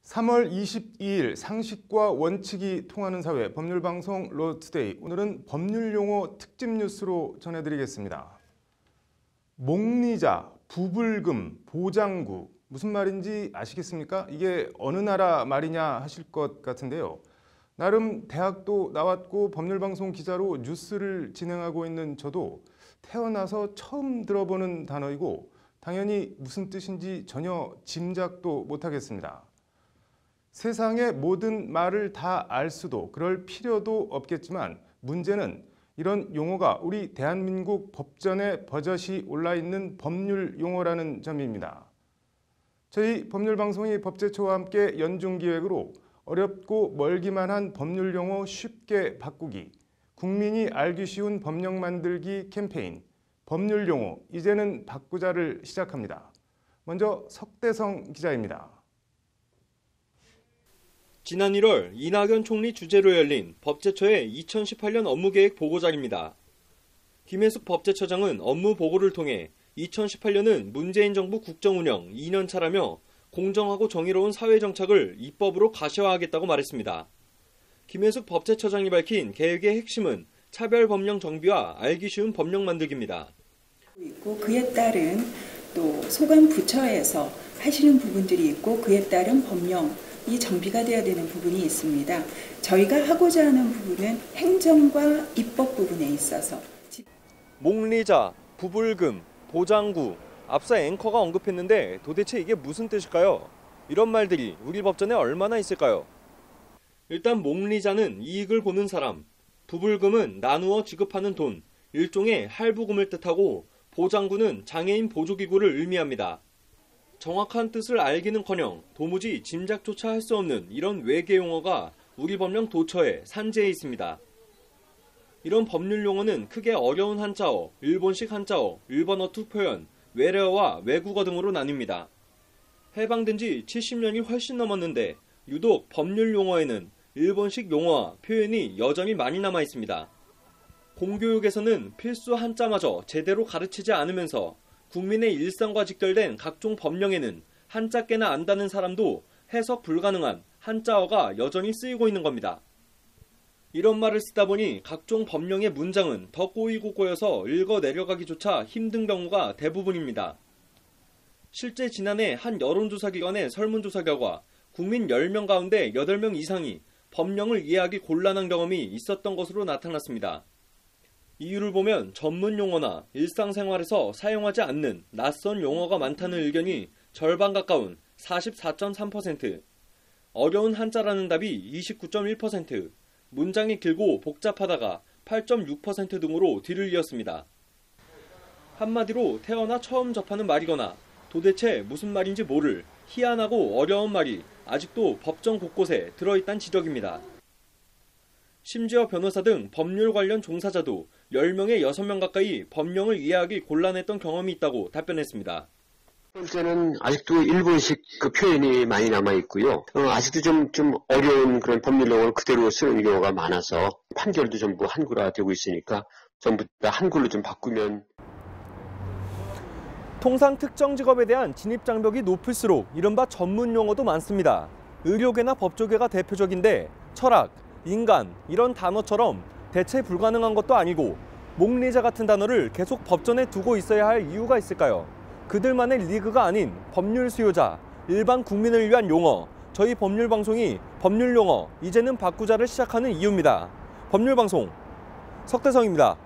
3월 22일 상식과 원칙이 통하는 사회 법률방송 로투데이. 오늘은 법률용어 특집 뉴스로 전해드리겠습니다. 목리자, 부불금, 보장구 무슨 말인지 아시겠습니까? 이게 어느 나라 말이냐 하실 것 같은데요. 나름 대학도 나왔고 법률방송 기자로 뉴스를 진행하고 있는 저도 태어나서 처음 들어보는 단어이고 당연히 무슨 뜻인지 전혀 짐작도 못하겠습니다. 세상의 모든 말을 다 알 수도 그럴 필요도 없겠지만 문제는 이런 용어가 우리 대한민국 법전에 버젓이 올라있는 법률 용어라는 점입니다. 저희 법률방송이 법제처와 함께 연중기획으로 어렵고 멀기만 한 법률 용어 쉽게 바꾸기, 국민이 알기 쉬운 법령 만들기 캠페인 법률 용어 이제는 바꾸자를 시작합니다. 먼저 석대성 기자입니다. 지난 1월 이낙연 총리 주재로 열린 법제처의 2018년 업무계획 보고자입니다. 김혜숙 법제처장은 업무 보고를 통해 2018년은 문재인 정부 국정운영 2년차라며 공정하고 정의로운 사회정착을 입법으로 가시화하겠다고 말했습니다. 김혜숙 법제처장이 밝힌 계획의 핵심은 차별법령 정비와 알기 쉬운 법령 만들기입니다. 그에 따른 또 소관 부처에서 하시는 부분들이 있고 그에 따른 법령이 정비가 되어야 되는 부분이 있습니다. 저희가 하고자 하는 부분은 행정과 입법 부분에 있어서 목리자, 부불금, 보장구, 앞서 앵커가 언급했는데 도대체 이게 무슨 뜻일까요? 이런 말들이 우리 법전에 얼마나 있을까요? 일단 목리자는 이익을 보는 사람, 부불금은 나누어 지급하는 돈, 일종의 할부금을 뜻하고 보장구는 장애인 보조기구를 의미합니다. 정확한 뜻을 알기는커녕 도무지 짐작조차 할 수 없는 이런 외계 용어가 우리 법령 도처에 산재해 있습니다. 이런 법률 용어는 크게 어려운 한자어, 일본식 한자어, 일본어 투 표현, 외래어와 외국어 등으로 나뉩니다. 해방된 지 70년이 훨씬 넘었는데 유독 법률 용어에는 일본식 용어와 표현이 여전히 많이 남아 있습니다. 공교육에서는 필수 한자마저 제대로 가르치지 않으면서 국민의 일상과 직결된 각종 법령에는 한자 깨나 안다는 사람도 해석 불가능한 한자어가 여전히 쓰이고 있는 겁니다. 이런 말을 쓰다 보니 각종 법령의 문장은 더 꼬이고 꼬여서 읽어 내려가기조차 힘든 경우가 대부분입니다. 실제 지난해 한 여론조사기관의 설문조사 결과 국민 10명 가운데 8명 이상이 법령을 이해하기 곤란한 경험이 있었던 것으로 나타났습니다. 이유를 보면 전문 용어나 일상생활에서 사용하지 않는 낯선 용어가 많다는 의견이 절반 가까운 44.3%, 어려운 한자라는 답이 29.1%, 문장이 길고 복잡하다가 8.6% 등으로 뒤를 이었습니다. 한마디로 태어나 처음 접하는 말이거나 도대체 무슨 말인지 모를 희한하고 어려운 말이 아직도 법정 곳곳에 들어있다는 지적입니다. 심지어 변호사 등 법률 관련 종사자도 10명에 6명 가까이 법령을 이해하기 곤란했던 경험이 있다고 답변했습니다. 첫 번째는 아직도 일본식 그 표현이 많이 남아있고요. 아직도 좀 어려운 그런 법률 용어를 그대로 쓰는 경우가 많아서 판결도 전부 한글화되고 있으니까 전부 다 한글로 좀 바꾸면. 통상 특정 직업에 대한 진입 장벽이 높을수록 이른바 전문 용어도 많습니다. 의료계나 법조계가 대표적인데 철학, 인간 이런 단어처럼 대체 불가능한 것도 아니고 목리자 같은 단어를 계속 법전에 두고 있어야 할 이유가 있을까요? 그들만의 리그가 아닌 법률 수요자, 일반 국민을 위한 용어, 저희 법률방송이 법률 용어 이제는 바꾸자를 시작하는 이유입니다. 법률방송 석대성입니다.